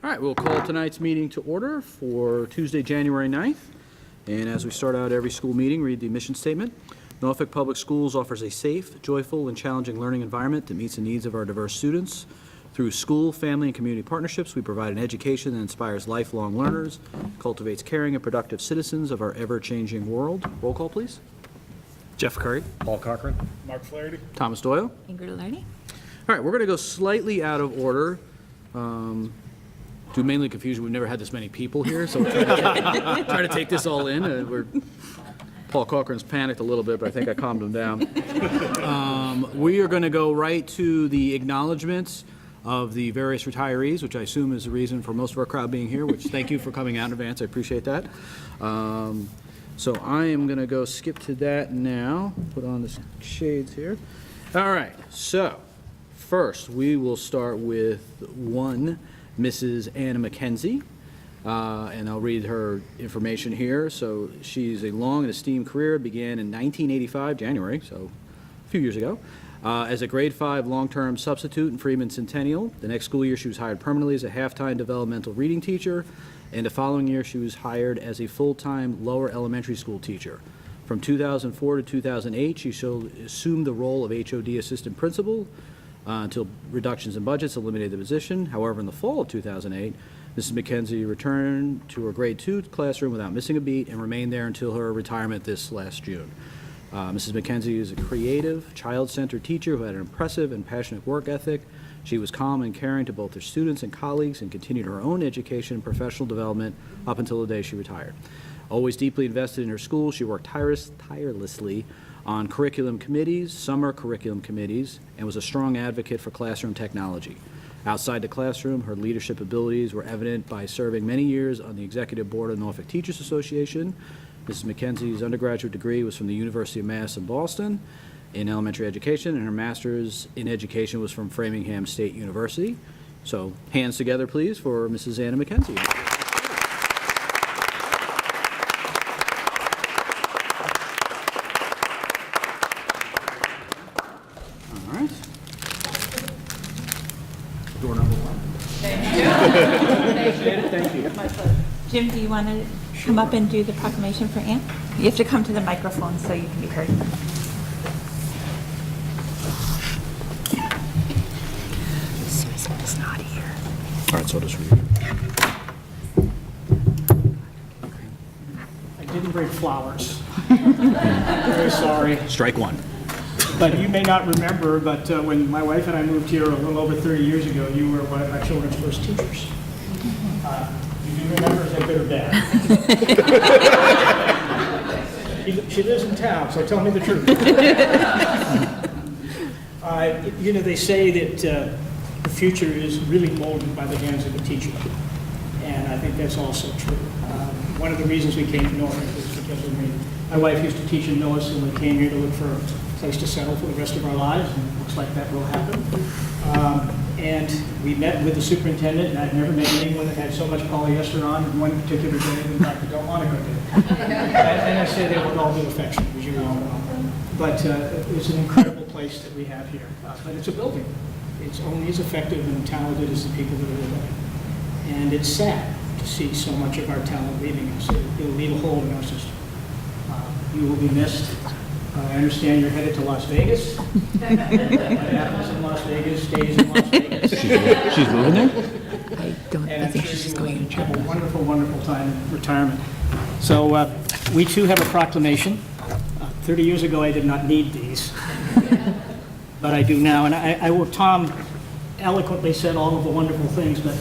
All right, we'll call tonight's meeting to order for Tuesday, January 9th. And as we start out every school meeting, read the mission statement. Norfolk Public Schools offers a safe, joyful, and challenging learning environment that meets the needs of our diverse students. Through school, family, and community partnerships, we provide an education that inspires lifelong learners, cultivates caring and productive citizens of our ever-changing world. Roll call, please. Jeff Curry. Paul Cochran. Mark Flaherty. Thomas Doyle. Ingrid Lardy. All right, we're going to go slightly out of order. Due mainly confusion, we've never had this many people here, so we'll try to take this all in. Paul Cochran's panicked a little bit, but I think I calmed him down. We are going to go right to the acknowledgments of the various retirees, which I assume is the reason for most of our crowd being here, which thank you for coming out in advance. I appreciate that. So I am going to go skip to that now. Put on the shades here. All right, so first we will start with one Mrs. Anna McKenzie, and I'll read her information here. So she's a long and esteemed career, began in 1985, January, so a few years ago, as a grade 5 long-term substitute in Freeman Centennial. The next school year she was hired permanently as a half-time developmental reading teacher, and the following year she was hired as a full-time lower elementary school teacher. From 2004 to 2008, she assumed the role of HOD assistant principal, until reductions in budgets eliminated the position. However, in the fall of 2008, Mrs. McKenzie returned to her grade 2 classroom without missing a beat and remained there until her retirement this last June. Mrs. McKenzie is a creative, child-centered teacher who had an impressive and passionate work ethic. She was calm and caring to both her students and colleagues and continued her own education and professional development up until the day she retired. Always deeply invested in her school, she worked tirelessly on curriculum committees, summer curriculum committees, and was a strong advocate for classroom technology. Outside the classroom, her leadership abilities were evident by serving many years on the executive board of the Norfolk Teachers Association. Mrs. McKenzie's undergraduate degree was from the University of Mass in Boston in elementary education, and her master's in education was from Framingham State University. So hands together, please, for Mrs. Anna McKenzie. Door number 1. Thank you. My pleasure. Jim, do you want to come up and do the proclamation for Anne? You have to come to the microphone so you can be heard. Susan's not here. All right, so I'll just read it. I didn't bring flowers. Very sorry. Strike one. But you may not remember, but when my wife and I moved here a little over 30 years ago, you were one of my children's first teachers. You do remember, is that good or bad? She lives in town, so tell me the truth. You know, they say that the future is really molded by the hands of the teacher. And I think that's also true. One of the reasons we came to Norfolk is because my wife used to teach in Millis, and we came here to look for a place to settle for the rest of our lives, and it looks like that will happen. And we met with the superintendent, and I've never met anyone that had so much polyester on in one particular day. In fact, I don't want to go do it. And I say that with all due affection, as you all know. But it's an incredible place that we have here. But it's a building. It's only as effective and talented as the people that are living it. And it's sad to see so much of our talent leaving us. It'll leave a hole in our system. You will be missed. I understand you're headed to Las Vegas. What happens in Las Vegas stays in Las Vegas. She's moving there? I think she's just going to have a wonderful, wonderful time in retirement. So we too have a proclamation. 30 years ago, I did not need these, but I do now. And Tom eloquently said all of the wonderful things, but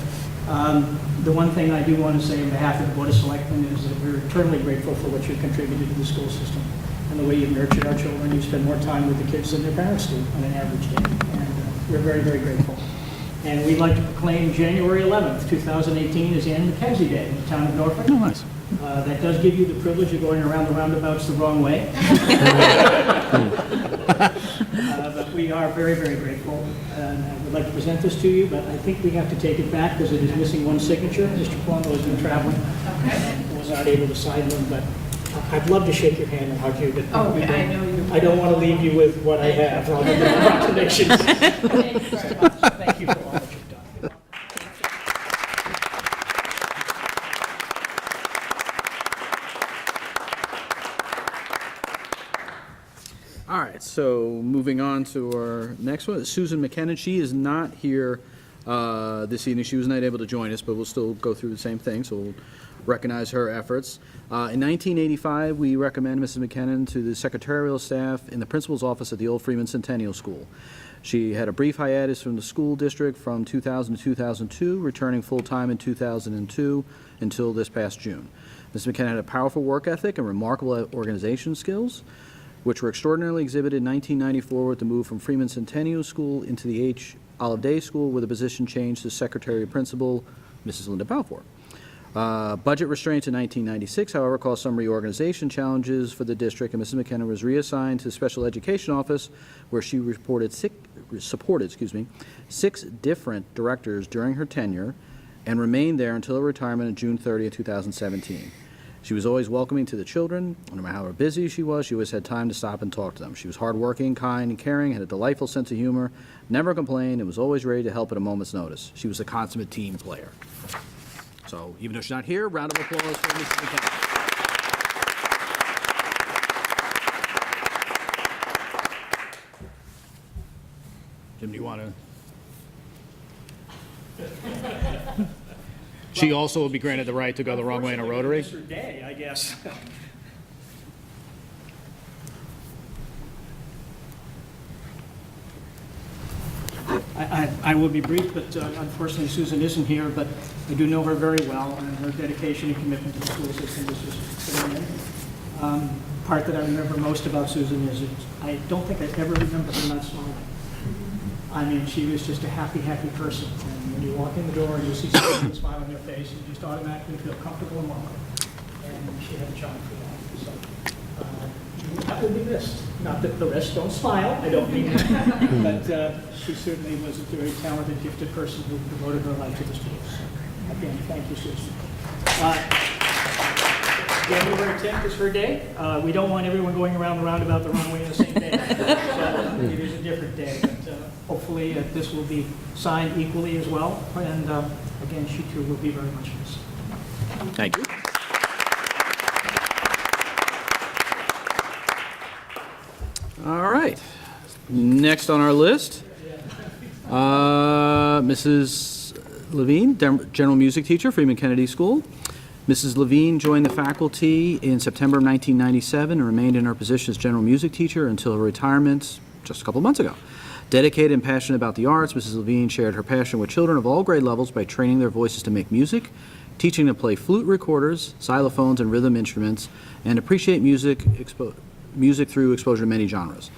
the one thing I do want to say on behalf of the Board of Selectmen is that we're eternally grateful for what you've contributed to the school system and the way you've nurtured our children. You spend more time with the kids than their parents do on an average day, and we're very, very grateful. And we'd like to proclaim January 11th, 2018 as Anne McKenzie Day in the town of Norfolk. Oh, nice. That does give you the privilege of going around the roundabouts the wrong way. But we are very, very grateful. And I would like to present this to you, but I think we have to take it back because it is missing one signature. Mr. Palumbo has been traveling and was not able to sign them, but I'd love to shake your hand and hug you. But I know you. I don't want to leave you with what I have rather than proclamations. Thank you very much. Thank you for all that you've done. so moving on to our next one, Susan Mckenna. She is not here this evening. She was not able to join us, but we'll still go through the same thing, so we'll recognize her efforts. In 1985, we recommend Mrs. Mckenna to the secretarial staff in the principal's office at the old Freeman Centennial School. She had a brief hiatus from the school district from 2000 to 2002, returning full-time in 2002 until this past June. Mrs. McKenna had a powerful work ethic and remarkable organization skills, which were extraordinarily exhibited in 1994 with the move from Freeman Centennial School into the H. Olive Day School, with a position change to Secretary Principal, Mrs. Linda Balfour. Budget restraints in 1996, however, caused some reorganization challenges for the district, and Mrs. McKenna was reassigned to the Special Education Office, where she supported 6 different directors during her tenure and remained there until her retirement on June 30, 2017. She was always welcoming to the children. No matter how busy she always had time to stop and talk to them. She was hardworking, kind, and caring, had a delightful sense of humor, never complained, and was always ready to help at a moment's notice. She was a consummate team player. So even though she's not here, round of applause for Mrs. McKenna. Jim, do you want to? She also will be granted the right to go the wrong way in a rotary? It's her day, I guess. I will be brief, but unfortunately Susan isn't here, but I do know her very well, and her dedication and commitment to the school system is just phenomenal. Part that I remember most about Susan is I don't think I ever remember her not smiling. I mean, she was just a happy, happy person. And when you walk in the door and you see someone with a smile on their face, you just automatically feel comfortable and welcome. And she had a charm for that. So that will be missed. Not that the rest don't smile, I don't mean that. But she certainly was a very talented, gifted person who devoted her life to the school. So again, thank you, Susan. January 10th is her day. We don't want everyone going around the roundabout the wrong way on the same day. So it is a different day. But hopefully this will be signed equally as well. And again, she too will be very much missed. Thank you. All right. Next on our list, Mrs. Levine, general music teacher, Freeman Kennedy School. Mrs. Levine joined the faculty in September of 1997 and remained in her position as general music teacher until her retirement just a couple months ago. Dedicated and passionate about the arts, Mrs. Levine shared her passion with children of all grade levels by training their voices to make music, teaching them to play flute recorders, xylophones, and rhythm instruments, and appreciate music through exposure to many genres.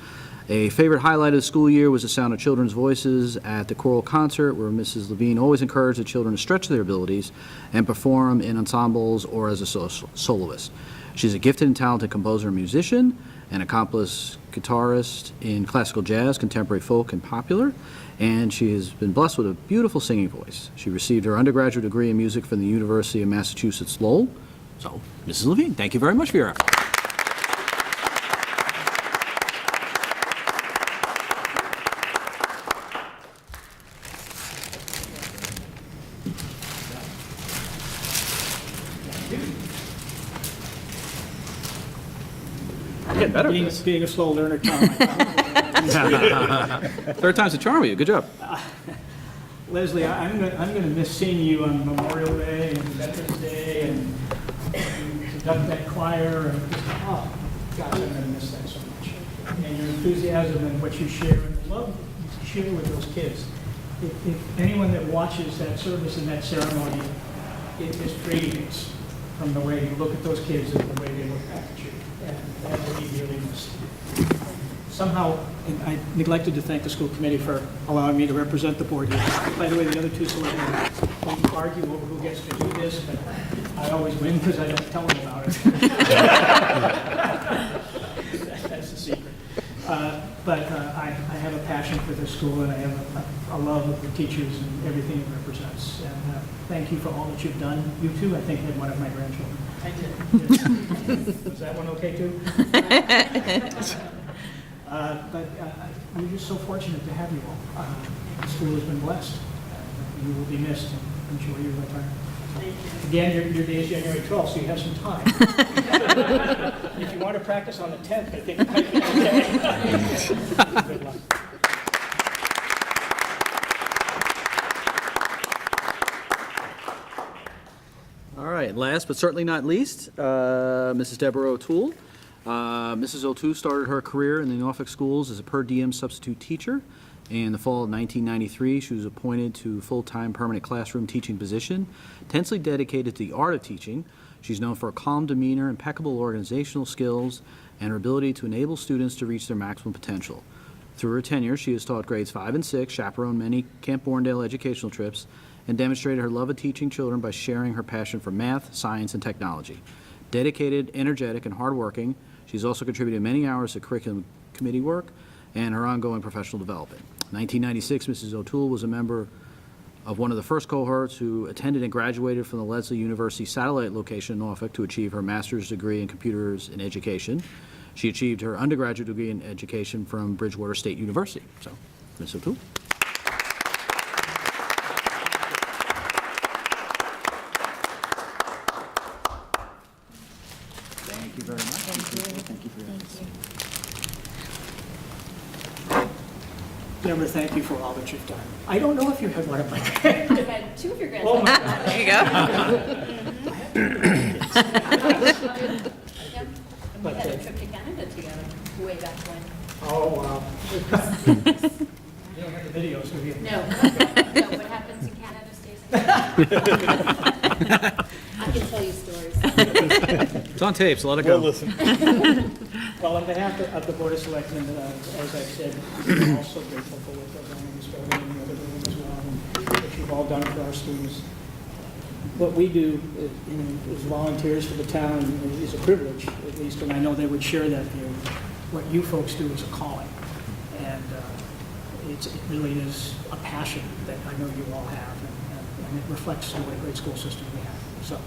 A favorite highlight of the school year was the sound of children's voices at the choral concert, where Mrs. Levine always encouraged the children to stretch their abilities and perform in ensembles or as a soloist. She's a gifted and talented composer and musician, an accomplished guitarist in classical jazz, contemporary folk, and popular, and she has been blessed with a beautiful singing voice. She received her undergraduate degree in music from the University of Massachusetts Lowell. So, Mrs. Levine, thank you very much for your effort. Better. Being a slow learner, Tom. Third time's a charm with you. Good job. Leslie, I'm going to miss seeing you on Memorial Day and Veterans Day and conduct that choir. And just, oh, gosh, I'm going to miss that so much. And your enthusiasm and what you share and the love you share with those kids. If anyone that watches that service and that ceremony, it is radiates from the way you look at those kids and the way they look back at you. And that will be really missed. Somehow, I neglected to thank the school committee for allowing me to represent the board here. By the way, the other two selectmen don't argue over who gets to do this, but I always win because I don't tell them about it. That's the secret. But I have a passion for this school, and I have a love of the teachers and everything it represents. And thank you for all that you've done. You too, I think, had one of my grandchildren. I did. Was that one okay too? But we're just so fortunate to have you all. The school has been blessed. You will be missed, and enjoy your retirement. Again, your day is January 12th, so you have some time. If you want to practice on the 10th, I think it might be okay. Good luck. All right, last but certainly not least, Mrs. Deborah O'Toole. Mrs. O'Toole started her career in the Norfolk schools as a per diem substitute teacher. In the fall of 1993, she was appointed to full-time permanent classroom teaching position. Intensely dedicated to the art of teaching, she's known for a calm demeanor, impeccable organizational skills, and her ability to enable students to reach their maximum potential. Through her tenure, she has taught grades 5 and 6, chaperoned many Camp Borndale educational trips, and demonstrated her love of teaching children by sharing her passion for math, science, and technology. Dedicated, energetic, and hardworking, she's also contributed many hours to curriculum committee work and her ongoing professional development. In 1996, Mrs. O'Toole was a member of one of the first cohorts who attended and graduated from the Lesley University satellite location in Norfolk to achieve her master's degree in computers and education. She achieved her undergraduate degree in education from Bridgewater State University. So, Ms. O'Toole. Thank you very much. Thank you for your Deborah, thank you for all that you've done. I don't know if you had one of my I've had two of your Oh, grandsons. my God. There you go. Yep. And we had a trip to Canada together way back when. Oh, wow. You don't have the videos, do you? No, no, what happens in Canada stays in Canada. I can tell you stories. It's on tape, so let it go. Well, on behalf of the Board of Selectmen, as I've said, we're also grateful for what goes on in this building and the other buildings as well, and what you've all done for our students. What we do as volunteers for the town is a privilege, at least, and I know they would share that view. What you folks do is a calling, and it really is a passion that I know you all have, and it reflects what a great school system we have. So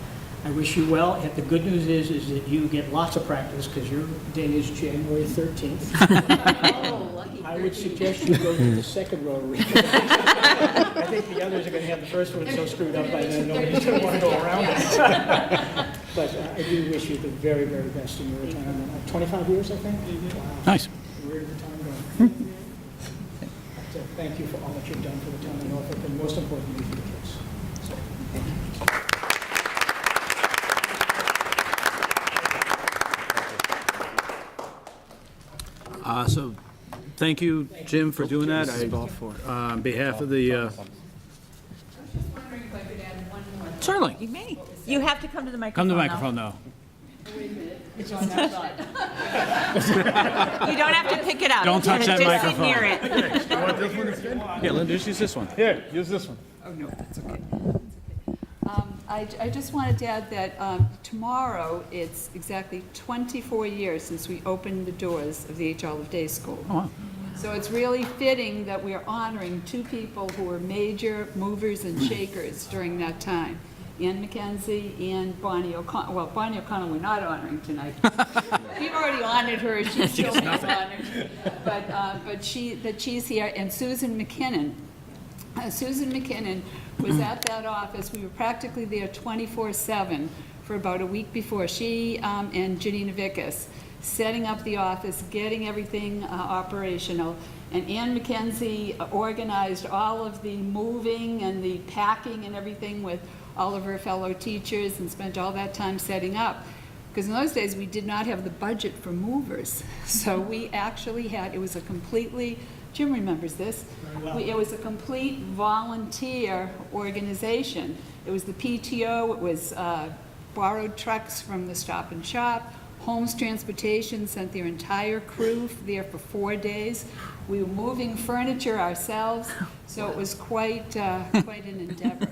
I wish you well, and the good news is that you get lots of practice, because your day is January 13th. Oh, lucky. I would suggest you go to the second rotary. I think the others are going to have the first one so screwed up by then, nobody's going to want to go around it. But I do wish you the very, very best in your retirement. 25 years, I think? Wow. Nice. Where did the time go? So thank you for all that you've done for the town of Norfolk, and most importantly, for the kids. So, thank you. So, thank you, Jim, for doing that. On behalf of the, I was just wondering if I could add one more. certainly, You may. You have to come to the come microphone. to the though. microphone now. Wait a minute, it's on that side. You don't have to pick it up. Don't touch that Just sit near it. Yeah, Linda, just use this one. Here, use this one. Oh, no, that's okay. I just wanted to add that tomorrow, it's exactly 24 years since we opened the doors of the H. Olive Day School. Oh, wow. So it's really fitting that we are honoring two people who were major movers and shakers during that time. Ann McKenzie and Bonnie O'Connell. Well, Bonnie O'Connell we're not honoring tonight. We've already honored her, she's still not honored. But she's here, and Susan McKinnon. Susan McKinnon was at that office, we were practically there 24/7 for about a week before. She and Janina Vickas setting up the office, getting everything operational. And Ann McKenzie organized all of the moving and the packing and everything with all of her fellow teachers and spent all that time setting up. Because in those days, we did not have the budget for movers. So we actually had, it was a completely, Jim remembers this, it was a complete volunteer organization. It was the PTO, it was borrowed trucks from the Stop and Shop, Holmes Transportation sent their entire crew there for 4 days. We were moving furniture ourselves, so it was quite an endeavor.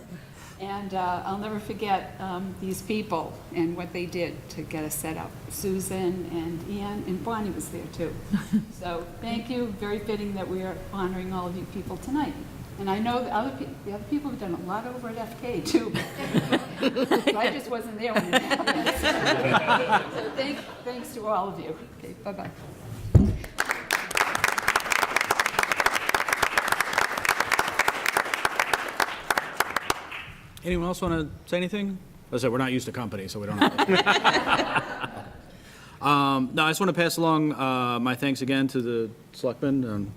And I'll never forget these people and what they did to get us set up. Susan and Ann, and Bonnie was there too. So thank you, very fitting that we are honoring all of you people tonight. And I know the other people have done a lot over at FK too. But I just wasn't there when it happened. So thanks to all of you. Okay, bye-bye. Anyone else want to say anything? As I said, we're not used to company, so we don't have no, I just want to pass along my thanks again to the selectmen,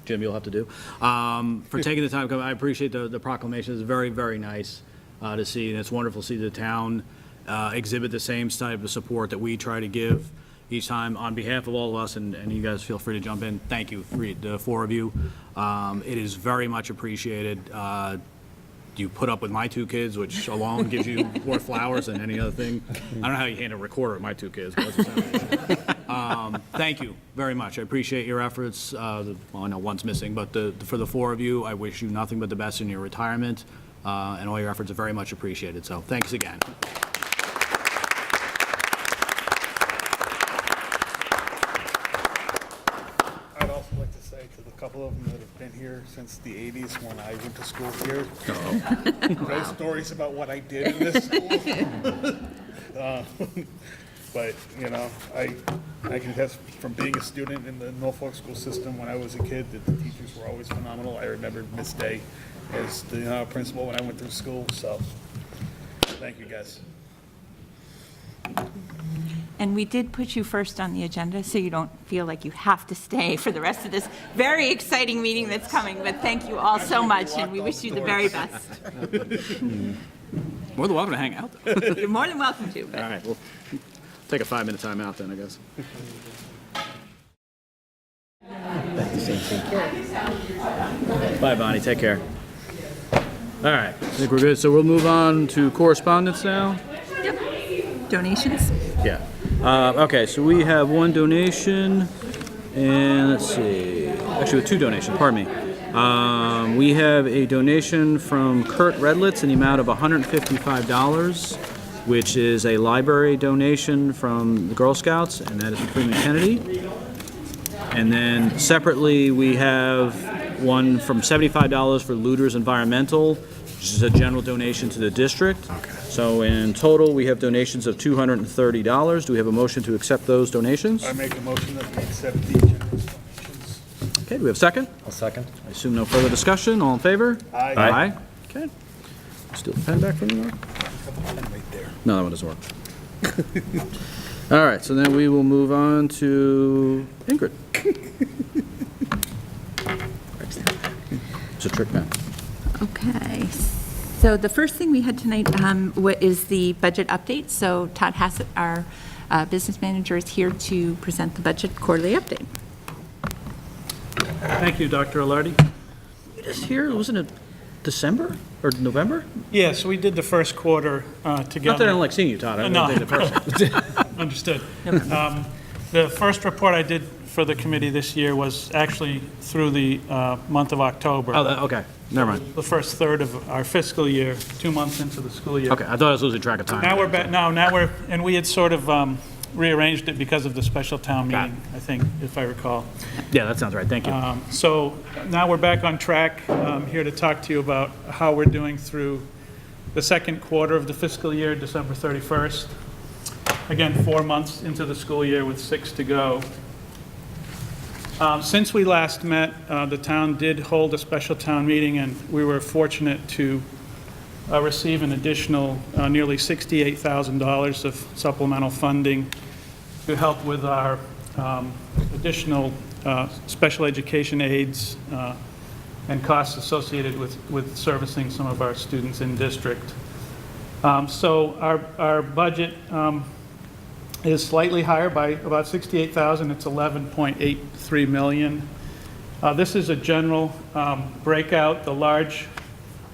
Jim, you'll have to do, for taking the time to come. I appreciate the proclamation. It's very, very nice to see, and it's wonderful to see the town exhibit the same type of support that we try to give each time on behalf of all of us, and you guys feel free to jump in. Thank you, the four of you. It is very much appreciated. You put up with my two kids, which alone gives you more flowers than any other thing. I don't know how you handle a recorder with my two kids, but thank you very much. I appreciate your efforts. Well, I know one's missing, but for the four of you, I wish you nothing but the best in your retirement, and all your efforts are very much appreciated. So thanks again. I'd also like to say to the couple of them that have been here since the 80s when I went to school here, no stories about what I did in this school. But, you know, I can attest from being a student in the Norfolk school system when I was a kid that the teachers were always phenomenal. I remember Miss Day as the principal when I went through school, so thank you guys. And we did put you first on the agenda, so you don't feel like you have to stay for the rest of this very exciting meeting that's coming. But thank you all so much, and we wish you the very best. More than welcome to hang out, though. You're more than welcome to. All right, we'll take a 5-minute time out then, I guess. Bye, Bonnie. Take care. All right, I think we're good. So we'll move on to correspondence now. Yep. Donations? Yeah. Okay, so we have one donation, and let's see. Actually, two donations, pardon me. We have a donation from Kurt Redlitz in the amount of $155, which is a library donation from the Girl Scouts, and that is from Freeman Kennedy. And then separately, we have one from $75 for Looters Environmental, which is a general donation to the district. Okay. So in total, we have donations of $230. Do we have a motion to accept those donations? I make a motion that we accept the generous donations. Okay, do we have a second? I'll second. I assume no further discussion. All in favor? Aye. Aye. Okay. Steal the pen back from you, Mark? Right there. No, that one doesn't work. All right, so then we will move on to Ingrid. It's a trick man. Okay. So the first thing we had tonight is the budget update. So Todd Hassett, our business manager, is here to present the budget quarterly update. Thank you, Dr. Alardi. You just here, wasn't it December or November? Yes, we did the first quarter together. Not that I don't like seeing you, Todd. I don't No. think the person. Understood. The first report I did for the committee this year was actually through the month of October. Oh, okay. Never mind. The first third of our fiscal year, 2 months into the school year. Okay, I thought I was losing track of time. Now we're back, now we're, and we had sort of rearranged it because of the special town Got meeting, I think, if I recall. Yeah, that sounds right. Thank you. So now we're back on track. I'm here to talk to you about how we're doing through the second quarter of the fiscal year, December 31st. Again, 4 months into the school year with 6 to go. Since we last met, the town did hold a special town meeting, and we were fortunate to receive an additional nearly $68,000 of supplemental funding to help with our additional special education aids and costs associated with servicing some of our students in district. So our budget is slightly higher by about $68,000. It's $11.83 million. This is a general breakout. The large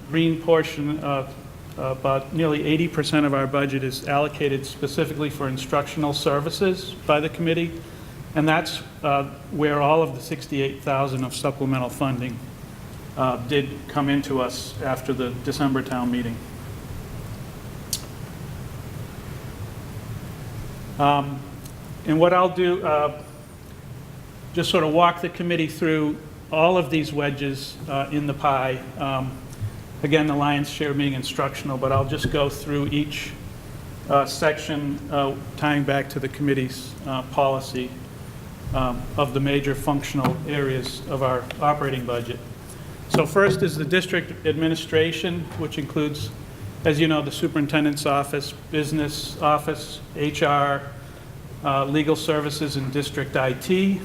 green portion of about nearly 80% of our budget is allocated specifically for instructional services by the committee, and that's where all of the $68,000 of supplemental funding did come into us after the December town meeting. And what I'll do, just sort of walk the committee through all of these wedges in the pie. Again, the lion's share being instructional, but I'll just go through each section tying back to the committee's policy of the major functional areas of our operating budget. So first is the district administration, which includes As you know, the superintendent's office, business office, HR, legal services, and district IT.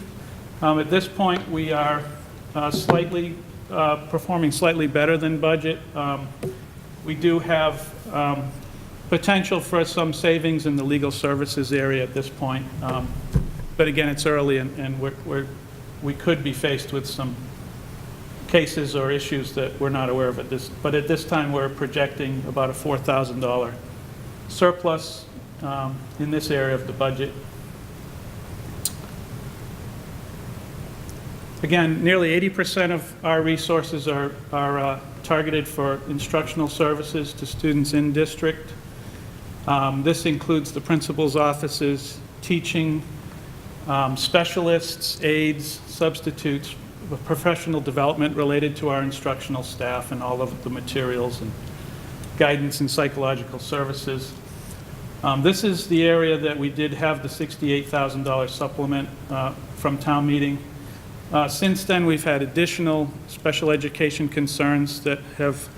At this point, we are performing slightly better than budget. We do have potential for some savings in the legal services area at this point. But again, it's early, and we could be faced with some cases or issues that we're not aware of at this. But at this time, we're projecting about a $4,000 surplus in this area of the budget. Again, nearly 80% of our resources are targeted for instructional services to students in district. This includes the principal's offices, teaching, specialists, aides, substitutes, professional development related to our instructional staff, and all of the materials and guidance and psychological services. This is the area that we did have the $68,000 supplement from town meeting. Since then, we've had additional special education concerns that have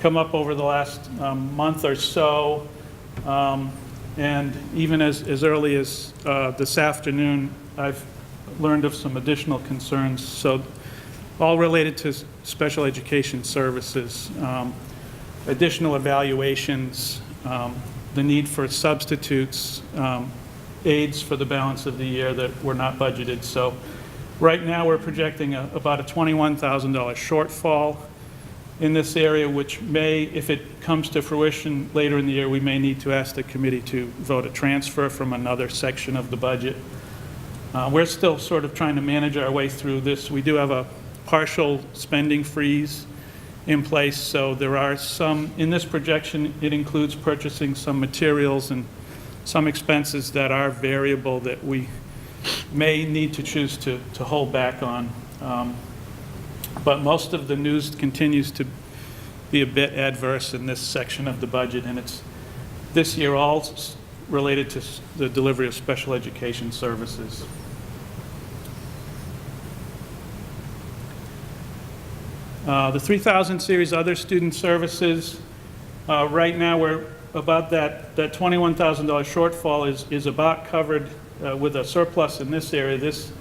come up over the last month or so. And even as early as this afternoon, I've learned of some additional concerns. So all related to special education services, additional evaluations, the need for substitutes, aides for the balance of the year that were not budgeted. So right now, we're projecting about a $21,000 shortfall in this area, which may, if it comes to fruition later in the year, we may need to ask the committee to vote a transfer from another section of the budget. We're still sort of trying to manage our way through this. We do have a partial spending freeze in place, so there are some, in this projection, it includes purchasing some materials and some expenses that are variable that we may need to choose to hold back on. But most of the news continues to be a bit adverse in this section of the budget, and it's this year all related to the delivery of special education services. The 3000 series other student services, right now we're about that $21,000 shortfall is about covered with a surplus in this area. This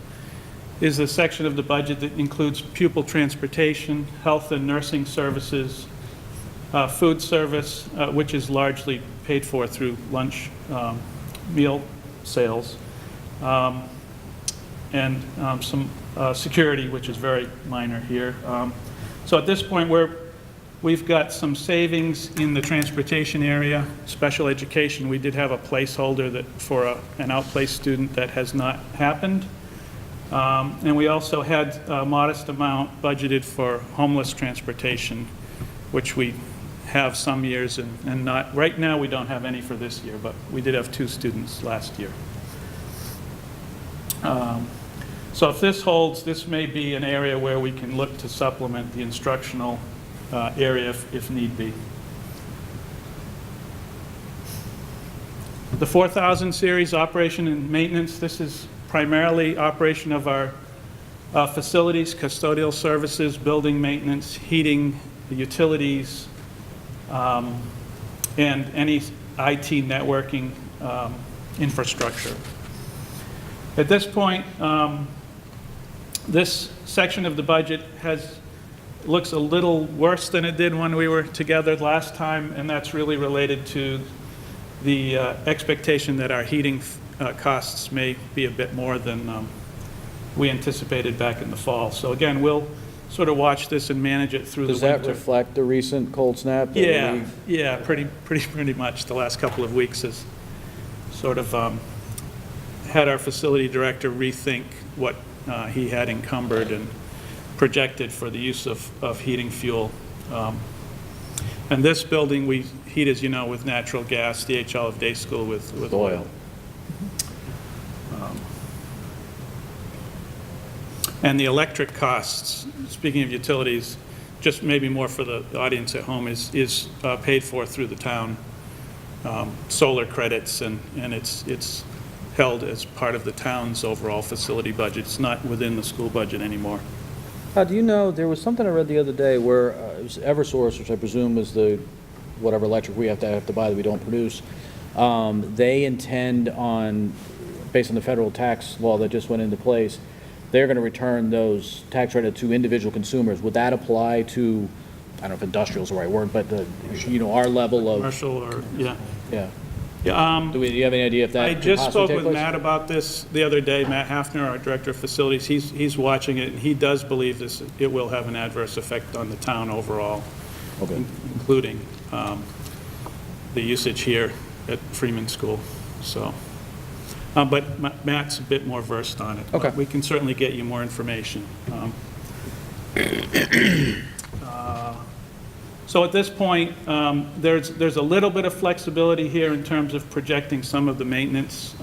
is a section of the budget that includes pupil transportation, health and nursing services, food service, which is largely paid for through lunch meal sales, and some security, which is very minor here. So at this point, we've got some savings in the transportation area. Special education, we did have a placeholder that for an outplaced student that has not happened. And we also had a modest amount budgeted for homeless transportation, which we have some years and not. Right now, we don't have any for this year, but we did have 2 students last year. So if this holds, this may be an area where we can look to supplement the instructional area if need be. The 4000 series, operation and maintenance, this is primarily operation of our facilities, custodial services, building maintenance, heating, utilities, and any IT networking infrastructure. At this point, this section of the budget looks a little worse than it did when we were together last time, and that's really related to the expectation that our heating costs may be a bit more than we anticipated back in the fall. So again, we'll sort of watch this and manage it through the winter. Does that reflect the recent cold snap? Yeah, pretty much. The last couple of weeks has sort of had our facility director rethink what he had encumbered and projected for the use of heating fuel. And this building we heat, as you know, with natural gas, the Olive Day School with oil. And the electric costs, speaking of utilities, just maybe more for the audience at home, is paid for through the town solar credits, and it's held as part of the town's overall facility budget. It's not within the school budget anymore. Do you know, there was something I read the other day where it was Eversource, which I presume is the whatever electric we have to buy that we don't produce. They intend on, based on the federal tax law that just went into place, they're going to return those tax credits to individual consumers. Would that apply to, I don't know if industrial is the right word, but our level of, Commercial or, yeah. yeah. Yeah, Do you have any idea if that I could just possibly spoke take with place? Matt about this the other day, Matt Hafner, our Director of Facilities. He's watching it, and he does believe it will have an adverse effect on the town overall, Okay. including the usage here at Freeman School, so. But Matt's a bit more versed on it. Okay. We can certainly get you more information. So at this point, there's a little bit of flexibility here in terms of projecting some of the maintenance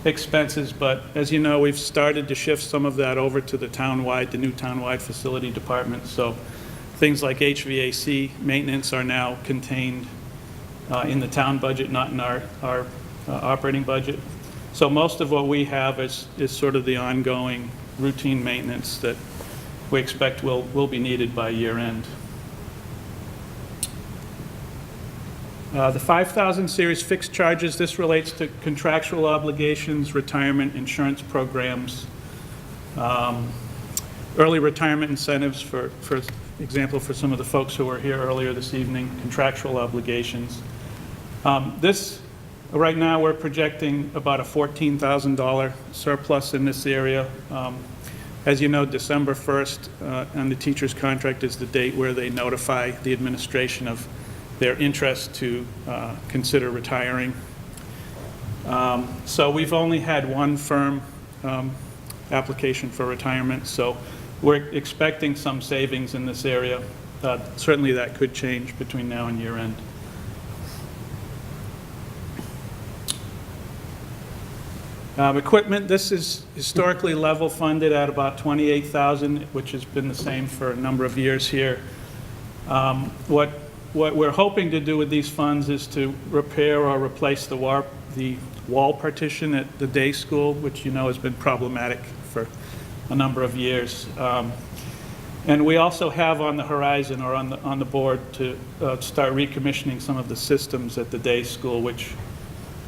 expenses, but as you know, we've started to shift some of that over to the new townwide facility department. So things like HVAC maintenance are now contained in the town budget, not in our operating budget. So most of what we have is sort of the ongoing routine maintenance that we expect will be needed by year end. The 5,000 series fixed charges, this relates to contractual obligations, retirement insurance programs, early retirement incentives, for example, for some of the folks who were here earlier this evening, contractual obligations. Right now, we're projecting about a $14,000 surplus in this area. As you know, December 1st on the teacher's contract is the date where they notify the administration of their interest to consider retiring. So we've only had one firm application for retirement, so we're expecting some savings in this area. Certainly that could change between now and year end. Equipment, this is historically level funded at about $28,000, which has been the same for a number of years here. What we're hoping to do with these funds is to repair or replace the wall partition at the day school, which you know has been problematic for a number of years. And we also have on the horizon, or on the board, to start recommissioning some of the systems at the day school, which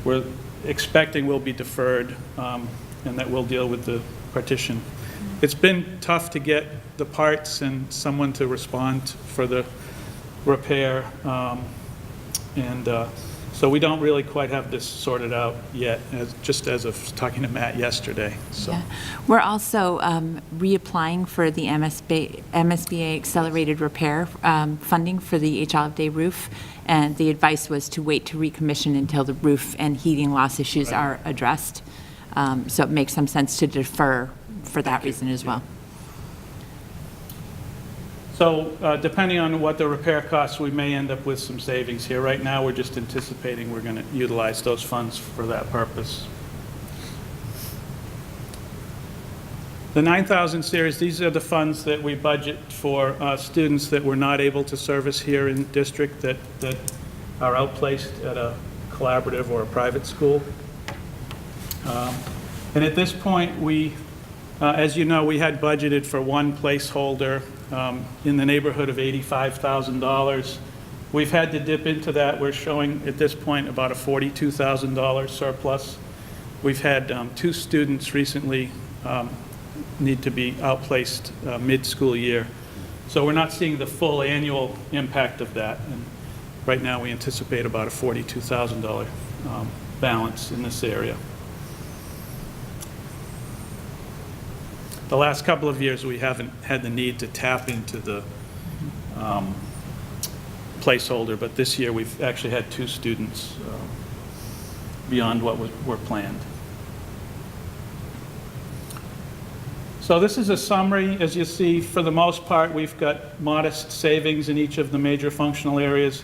we're expecting will be deferred, and that will deal with the partition. It's been tough to get the parts and someone to respond for the repair, so we don't really quite have this sorted out yet, just as of talking to Matt yesterday. So. Yeah. We're also reapplying for the MSBA accelerated repair funding for the H. Olive Day roof, and the advice was to wait to recommission until the roof and heating loss issues are addressed. So it makes some sense to defer for that reason as well. So depending on what the repair costs, we may end up with some savings here. Right now, we're just anticipating we're going to utilize those funds for that purpose. The 9,000 series, these are the funds that we budget for students that we're not able to service here in district that are outplaced at a collaborative or a private school. And at this point, as you know, we had budgeted for one placeholder in the neighborhood of $85,000. We've had to dip into that. We're showing at this point about a $42,000 surplus. We've had 2 students recently need to be outplaced mid-school year. So we're not seeing the full annual impact of that. And right now we anticipate about a $42,000 balance in this area. The last couple of years, we haven't had the need to tap into the placeholder, but this year we've actually had 2 students beyond what were planned. So this is a summary. As you see, for the most part, we've got modest savings in each of the major functional areas,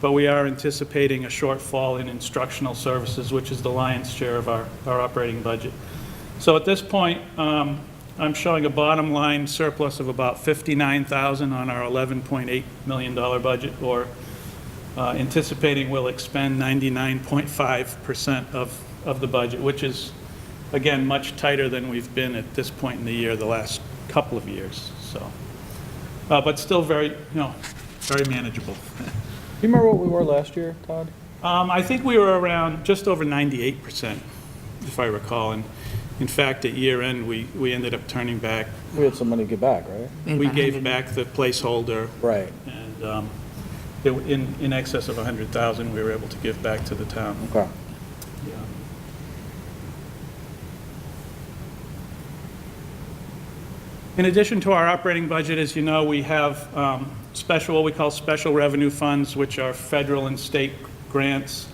but we are anticipating a shortfall in instructional services, which is the lion's share of our operating budget. So at this point, I'm showing a bottom line surplus of about $59,000 on our $11.8 million budget, or anticipating we'll expend 99.5% of the budget, which is, again, much tighter than we've been at this point in the year the last couple of years. So, but still very manageable. you remember what we were last year, Todd? I think we were around just over 98%, if I recall. And in fact, at year end, we ended up turning back. We had some money to get back, right? We gave back the placeholder. Right. And in excess of 100,000, we were able to give back to the town. Okay. Yeah. In addition to our operating budget, as you know, we have what we call special revenue funds, which are federal and state grants.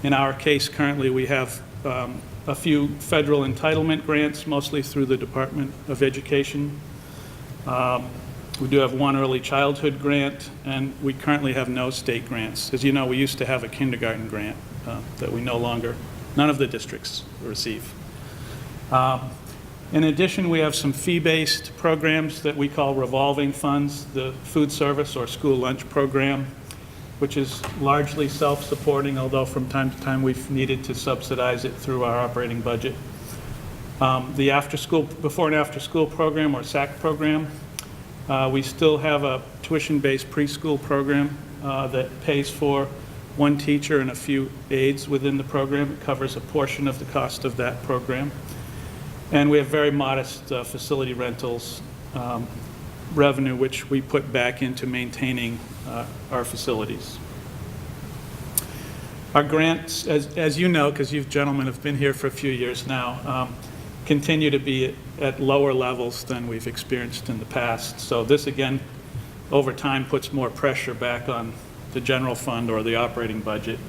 In our case, currently, we have a few federal entitlement grants, mostly through the Department of Education. We do have one early childhood grant, and we currently have no state grants. As you know, we used to have a kindergarten grant that none of the districts receive. In addition, we have some fee-based programs that we call revolving funds, the food service or school lunch program, which is largely self-supporting, although from time to time we've needed to subsidize it through our operating budget. The before and after school program, or SAC program, we still have a tuition-based preschool program that pays for one teacher and a few aides within the program. It covers a portion of the cost of that program. And we have very modest facility rentals revenue, which we put back into maintaining our facilities. Our grants, as you know, because you gentlemen have been here for a few years now, continue to be at lower levels than we've experienced in the past. So this, again, over time puts more pressure back on the general fund or the operating budget.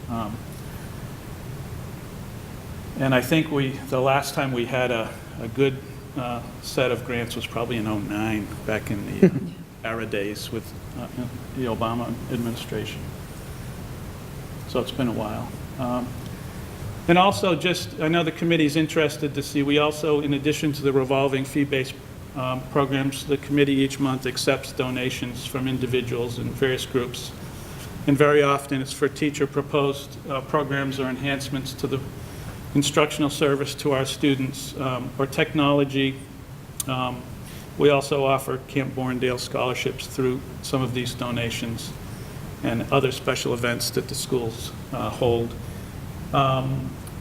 And I think the last time we had a good set of grants was probably in '09, back in the era days with the Obama administration. So it's been a while. And also, I know the committee's interested to see, we also, in addition to the revolving fee-based programs, the committee each month accepts donations from individuals and various groups. And very often it's for teacher-proposed programs or enhancements to the instructional service to our students, or technology. We also offer Camp Borndale scholarships through some of these donations and other special events that the schools hold.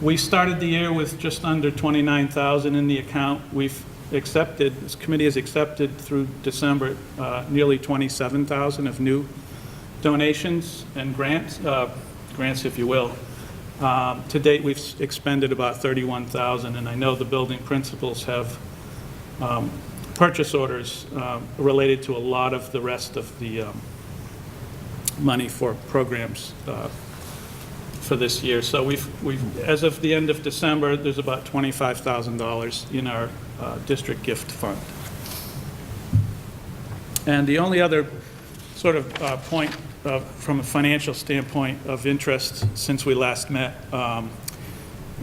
We started the year with just under $29,000 in the account. This committee has accepted through December nearly $27,000 of new donations and grants if you will. To date, we've expended about $31,000, and I know the building principals have purchase orders related to a lot of the rest of the money for programs for this year. So we've as of the end of December, there's about $25,000 in our district gift fund. And the only other sort of point from a financial standpoint of interest since we last met,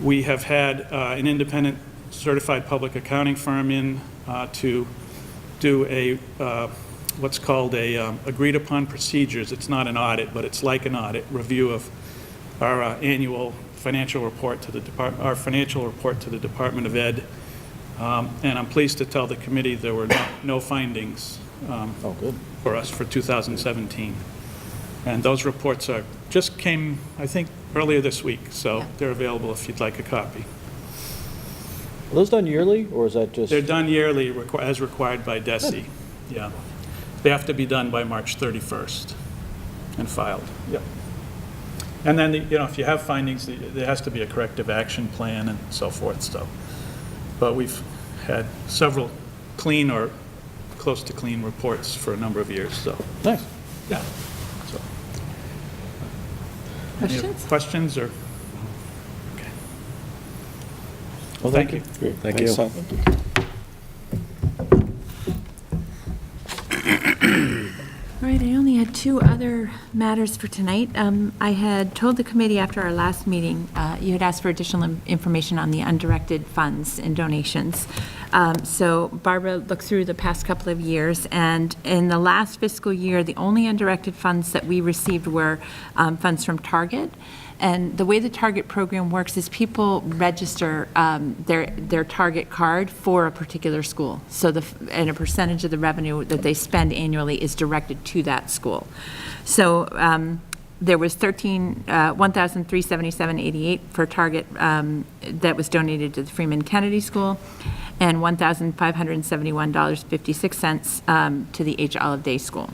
we have had an independent certified public accounting firm in to do what's called a agreed upon procedures. It's not an audit, but it's like an audit review of our annual financial report to the Department of Ed. And I'm pleased to tell the committee there were no findings for us for 2017. And those reports just came, I think, earlier this week, so they're available if you'd like a copy. Are those done yearly, or is that just? They're done yearly as required by DESE. Yeah. They have to be done by March 31st and filed. Yep. And then, if you have findings, there has to be a corrective action plan and so forth. So, but we've had several clean or close to clean reports for a number of years. So, Nice. yeah. So, Questions? Questions or? Okay. Well, Thank you. Great. Thank you. All right, I only had two other matters for tonight. I had told the committee after our last meeting, you had asked for additional information on the undirected funds and donations. So Barbara looked through the past couple of years, and in the last fiscal year, the only undirected funds that we received were funds from Target. And the way the Target program works is people register their Target card for a particular school. So and a percentage of the revenue that they spend annually is directed to that school. So There was $1,377.88 for Target that was donated to the Freeman Kennedy School, and $1,571.56 to the H. Olive Day School.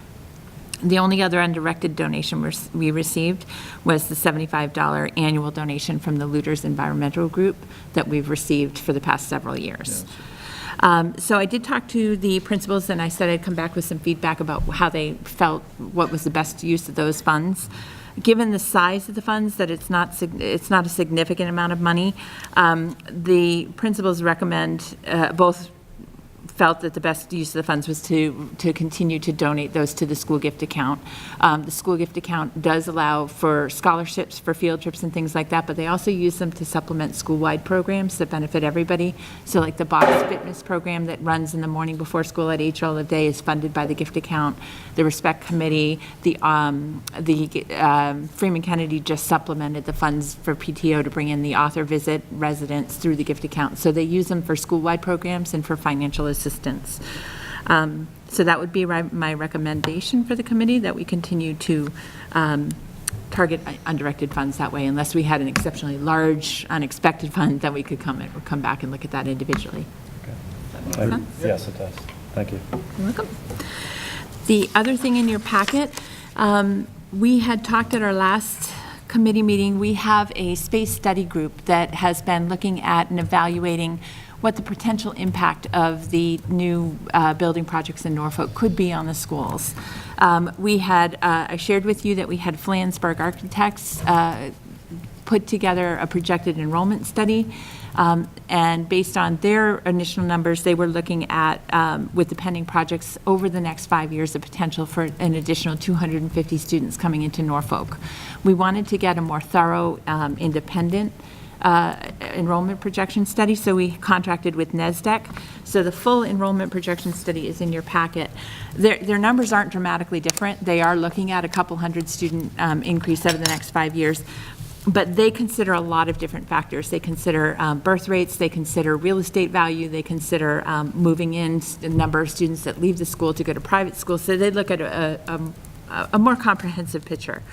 The only other undirected donation we received was the $75 annual donation from the Looters Environmental Group that we've received for the past several years. So I did talk to the principals, and I said I'd come back with some feedback about how they felt, what was the best use of those funds. Given the size of the funds, that it's not a significant amount of money, the principals recommend, both felt that the best use of the funds was to continue to donate those to the school gift account. The school gift account does allow for scholarships for field trips and things like that, but they also use them to supplement school-wide programs that benefit everybody. So like the box fitness program that runs in the morning before school at H. Olive Day is funded by the gift account. The Respect Committee, the Freeman Kennedy just supplemented the funds for PTO to bring in the author visit residents through the gift account. So they use them for school-wide programs and for financial assistance. So that would be my recommendation for the committee, that we continue to target undirected funds that way, unless we had an exceptionally large unexpected fund that we could come back and look at that individually. Does that make sense? Yes, it does. Thank you. You're welcome. The other thing in your packet, we had talked at our last committee meeting, we have a space study group that has been looking at and evaluating what the potential impact of the new building projects in Norfolk could be on the schools. I shared with you that we had Flansburgh Architects put together a projected enrollment study, and based on their initial numbers, they were looking at, with the pending projects over the next 5 years, the potential for an additional 250 students coming into Norfolk. We wanted to get a more thorough, independent enrollment projection study, so we contracted with NESDEC. So the full enrollment projection study is in your packet. Their numbers aren't dramatically different. They are looking at a couple hundred student increase over the next 5 years, but they consider a lot of different factors. They consider birth rates, they consider real estate value, they consider moving in, the number of students that leave the school to go to private school, so they look at a more comprehensive picture.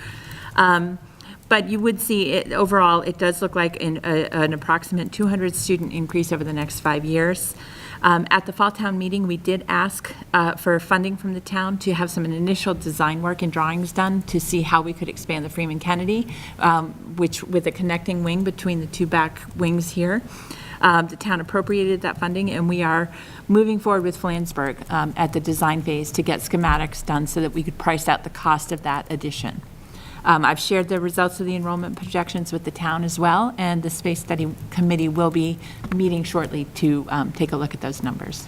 But you would see, overall, it does look like an approximate 200 student increase over the next 5 years. At the Fall Town meeting, we did ask for funding from the town to have some initial design work and drawings done to see how we could expand the Freeman Kennedy, which with a connecting wing between the two back wings here. The town appropriated that funding, and we are moving forward with Flansburgh at the design phase to get schematics done so that we could price out the cost of that addition. I've shared the results of the enrollment projections with the town as well, and the Space Study Committee will be meeting shortly to take a look at those numbers.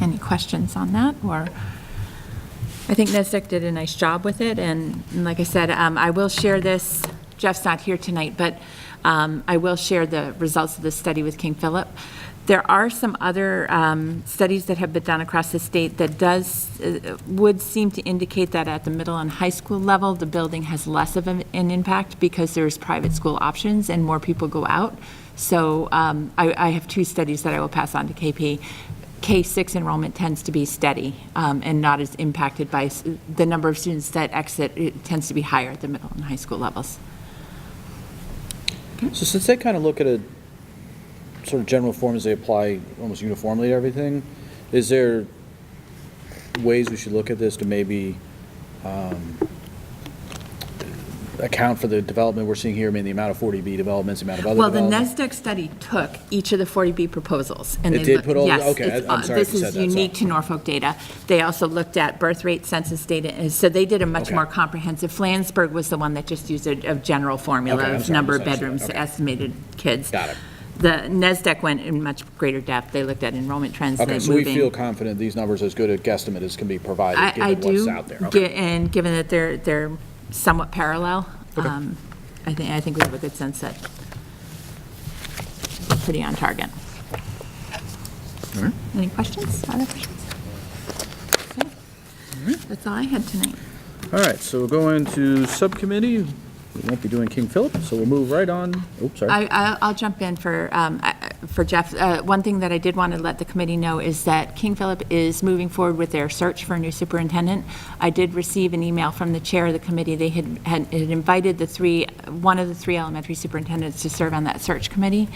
Any questions on that? Or I think NESDEC did a nice job with it, and like I said, I will share this. Jeff's not here tonight, but I will share the results of this study with King Philip. There are some other studies that have been done across the state that would seem to indicate that at the middle and high school level, the building has less of an impact because there's private school options and more people go out. So I have two studies that I will pass on to KP. K-6 enrollment tends to be steady and not as impacted by the number of students that exit. It tends to be higher at the middle and high school levels. So since they kind of look at a sort of general form as they apply almost uniformly to everything, is there ways we should look at this to maybe account for the development we're seeing here, I mean, the amount of 40B developments, the amount of other Well, the developments? NESDEC study took each of the 40B proposals. And It they did looked- put all the- yes, okay, it's, I'm sorry if you said This that, is so. unique to Norfolk data. They also looked at birth rate, census data, and so they did a much Okay. more comprehensive. Flansburgh was the one that just used a general formula Okay, I'm of sorry, number of misunderstood. bedrooms, Okay. estimated kids. Got it. The NESDEC went in much greater depth. They looked at enrollment trends, Okay, the so we moving. feel confident these numbers as good a guesstimate as can be provided, I given what's do, out there. Okay. and given that they're somewhat parallel, I think we have a good sense that we're pretty on target. All right. Any questions? Other questions? Okay. That's all I had tonight. All right, so we'll go into subcommittee. We won't be doing King Philip, so we'll move right on. Oops, sorry. I'll jump in for, for Jeff, one thing that I did want to let the committee know is that King Philip is moving forward with their search for a new superintendent. I did receive an email from the chair of the committee. They had invited one of the three elementary superintendents to serve on that search committee.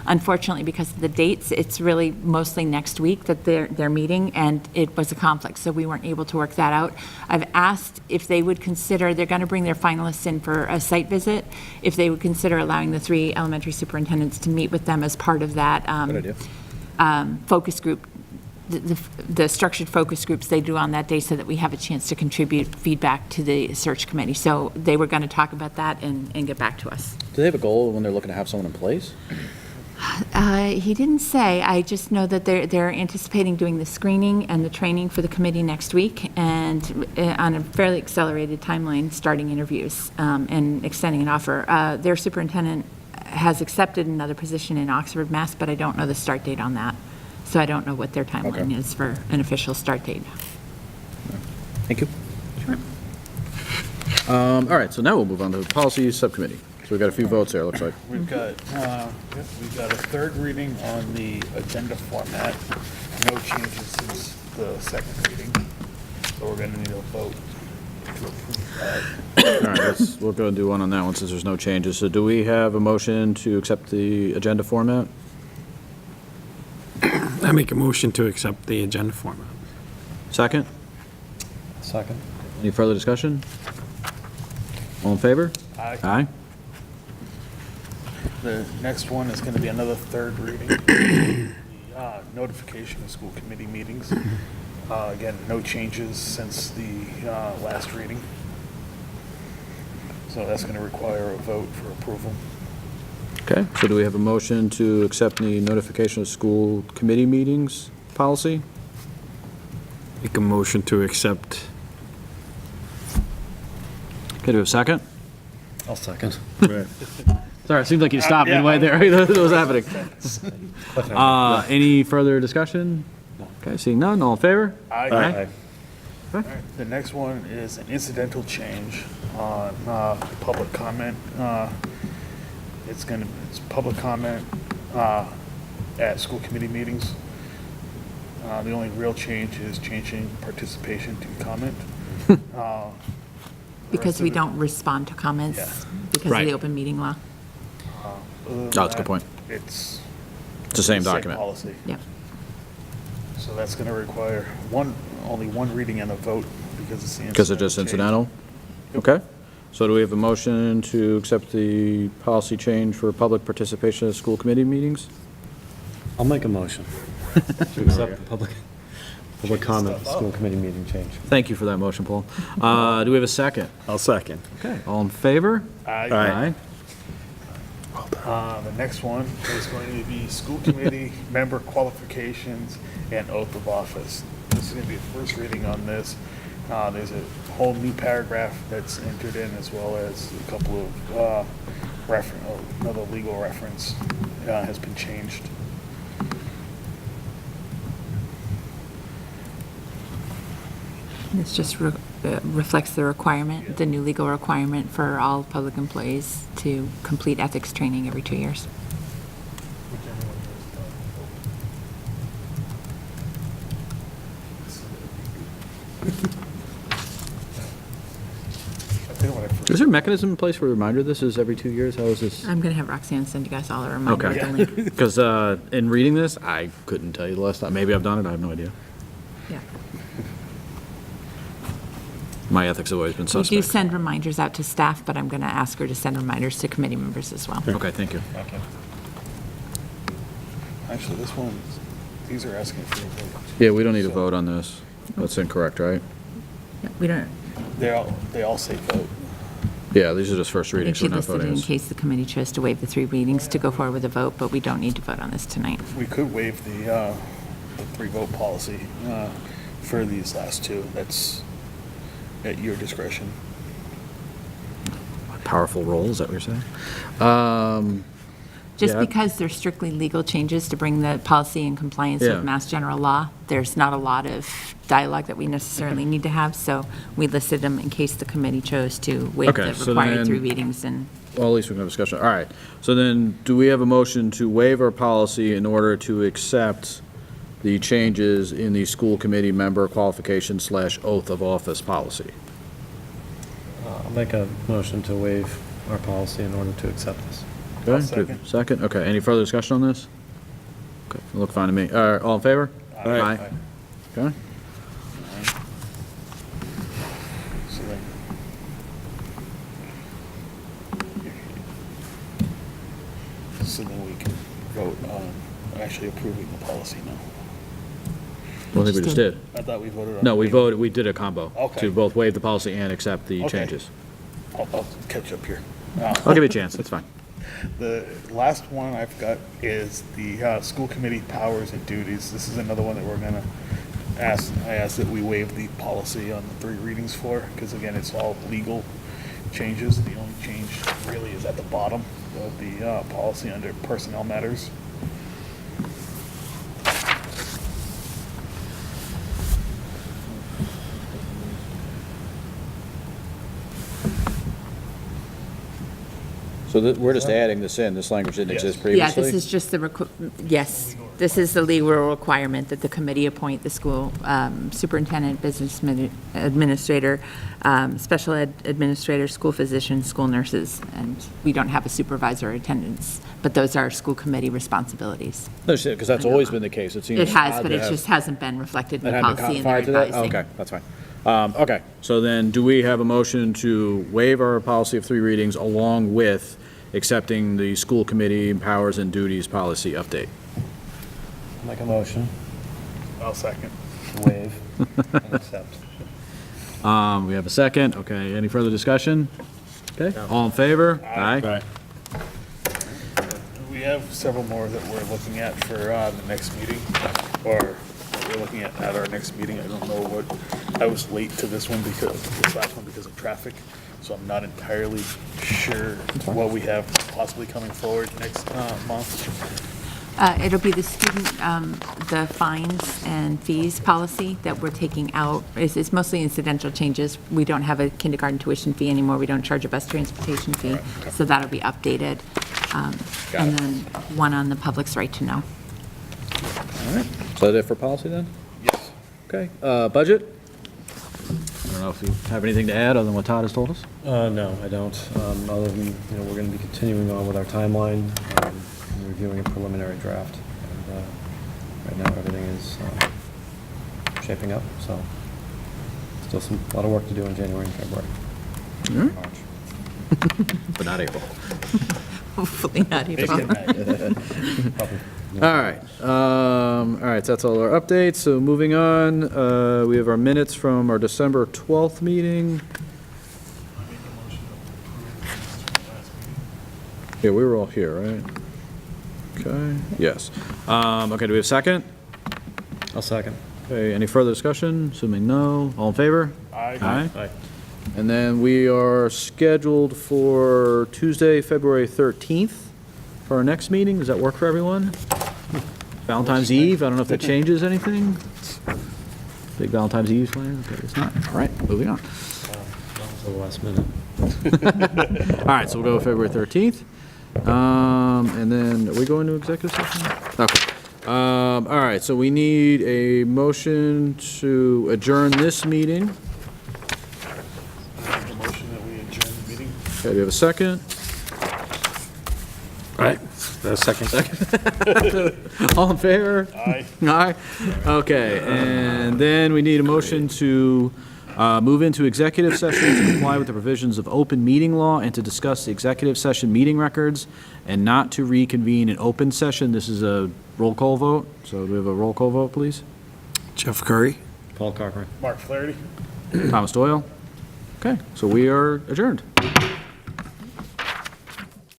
Unfortunately, because of the dates, it's really mostly next week that they're meeting, and it was a conflict, so we weren't able to work that out. I've asked if they would consider, they're going to bring their finalists in for a site visit, if they would consider allowing the three elementary superintendents to meet with them as part of that Good idea. focus group, the structured focus groups they do on that day, so that we have a chance to contribute feedback to the search committee. So they were going to talk about that and get back to us. Do they have a goal when they're looking to have someone in place? He didn't say. I just know that they're anticipating doing the screening and the training for the committee next week, and on a fairly accelerated timeline, starting interviews and extending an offer. Their superintendent has accepted another position in Oxford, Mass., but I don't know the start date on that. So I don't know what their timeline Okay. is for an official start date. Thank you. All right, so now we'll move on to the policy subcommittee. So we've got a few votes there, it looks like. We've got a third reading on the agenda format. No changes since the second reading. So we're gonna need a vote to approve that. All right, we'll go and do one on that one since there's no changes. So do we have a motion to accept the agenda format? I make a motion to accept the agenda format. Second? Second. Any further discussion? All in favor? Aye. Aye? The next one is gonna be another third reading. The notification of school committee meetings. Again, no changes since the last reading. So that's gonna require a vote for approval. Okay, so do we have a motion to accept the notification of school committee meetings policy? Make a motion to accept. Okay, do we have a second? I'll second. Sorry, it seemed like you stopped yeah, midway there. What was happening? Any further discussion? Okay, seeing none, all in favor? Aye. Alright, the next one is an incidental change on public comment. It's public comment at school committee meetings. The only real change is changing participation to comment. The Because rest we of it- don't respond to comments Yeah. because of Right. the open meeting law. other than Oh, that's a good that, point. It's It's the same document. policy. Yep. So that's going to require only one reading and a vote because it's the Because it's just change. incidental? Okay. So do we have a motion to accept the policy change for public participation at school committee meetings? I'll make a motion to accept the public comment school committee meeting change. Thank you for that motion, Paul. Do we have a second? I'll second. Okay, all in favor? Aye. The next one is going to be school committee member qualifications and oath of office. This is going to be a first reading on this. There's a whole new paragraph that's entered in, as well as a couple of another legal reference has been changed. This just reflects the requirement, the new legal requirement for all public employees to complete ethics training every 2 years. I think when I first Is there a mechanism in place for a reminder of this? Is every 2 years? How is this? I'm going to have Roxanne send you guys all a reminder of the Okay. link. Because in reading this, I couldn't tell you the last time. Maybe I've done it, I have no idea. Yeah. My ethics have always been We do suspect. send reminders out to staff, but I'm going to ask her to send reminders to committee members as well. Okay, thank you. Okay. Actually, this one, these are asking for a vote. Yeah, we don't need a vote on this. That's incorrect, right? Yeah, we don't, They all say vote. Yeah, these are just first I readings, think so she we're not listed it voting. in case the committee chose to waive the 3 readings to go forward with a vote, but we don't need to vote on this tonight. We could waive the 3-vote policy for these last two. That's at your discretion. Powerful role, is that what you're saying? Just Yeah. because they're strictly legal changes to bring the policy in compliance Yeah. with Mass General Law, there's not a lot of dialogue that we necessarily need to have, so we listed them in case the committee chose to waive Okay, the so required then- 3 readings and. Well, at least we can have a discussion. All right. So then, do we have a motion to waive our policy in order to accept the changes in the school committee member qualification / oath of office policy? I'll make a motion to waive our policy in order to accept this. Okay, second. good. Second, okay. Any further discussion on this? Okay, look fine to me. All in favor? Aye. Okay. So then- So then we can vote on actually approving the policy now. Well, I think we just did. I thought we voted on. No, we did a combo. Okay. To both waive the policy and accept the Okay. changes. I'll catch up here. I'll give you a chance, that's fine. The last one I've got is the school committee powers and duties. This is another one that we're gonna I asked that we waive the policy on the 3 readings for, because again, it's all legal changes. The only change really is at the bottom of the policy under personnel matters. So we're just adding this in, this language didn't exist Yeah, previously? this is just the, yes, this is the legal requirement that the committee appoint the school superintendent, business administrator, special ed administrator, school physician, school nurses, and we don't have a supervisor or attendance, but those are school committee responsibilities. No, because that's always been the case, it seems. It has, odd but to it have- just hasn't been reflected in That the hadn't been policy and they're codified to that? advising. Okay, that's fine. Okay, so then, do we have a motion to waive our policy of 3 readings along with accepting the school committee powers and duties policy update? I'll make a motion I'll second. to waive and accept. We have a second, okay, any further discussion? Okay, all in favor? Aye. We have several more that we're looking at for the next meeting, or we're looking at our next meeting. I don't know what, I was late to this one because, this last one because of traffic, so I'm not entirely sure what we have possibly coming forward next month. It'll be the student, the fines and fees policy that we're taking out. It's mostly incidental changes. We don't have a kindergarten tuition fee anymore. We don't charge a bus transportation fee. So that'll be updated. And then one on the public's right to know. All right, so that it for policy then? Yes. Okay, budget? I don't know if you have anything to add other than what Todd has told us? No, I don't. Other than, we're going to be continuing on with our timeline, and reviewing a preliminary draft. And right now, everything is shaping up, so still a lot of work to do in January and February. March. But not April. Hopefully not even. Probably. All right, so that's all our updates, so moving on, we have our minutes from our December 12th meeting. Yeah, we were all here, right? Okay, yes. Okay, do we have a second? I'll second. Okay, any further discussion? Assuming no, all in favor? Aye. Aye. And then we are scheduled for Tuesday, February 13th for our next meeting. Does that work for everyone? Valentine's Eve, I don't know if that changes anything. Big Valentine's Eve plan? Okay, it's not. All right, moving on. Until the last minute. All right, so we'll go with February 13th. And then, are we going to executive session? Okay. All right, so we need a motion to adjourn this meeting. I make a motion that we adjourn the meeting. Okay, do we have a second? All right, second. All in favor? Aye. Aye. Okay, and then we need a motion to move into executive session to comply with the provisions of open meeting law and to discuss the executive session meeting records and not to reconvene in open session. This is a roll call vote, so do we have a roll call vote, please? Jeff Curry? Paul Cochran. Mark Flaherty. Thomas Doyle? Okay, so we are adjourned.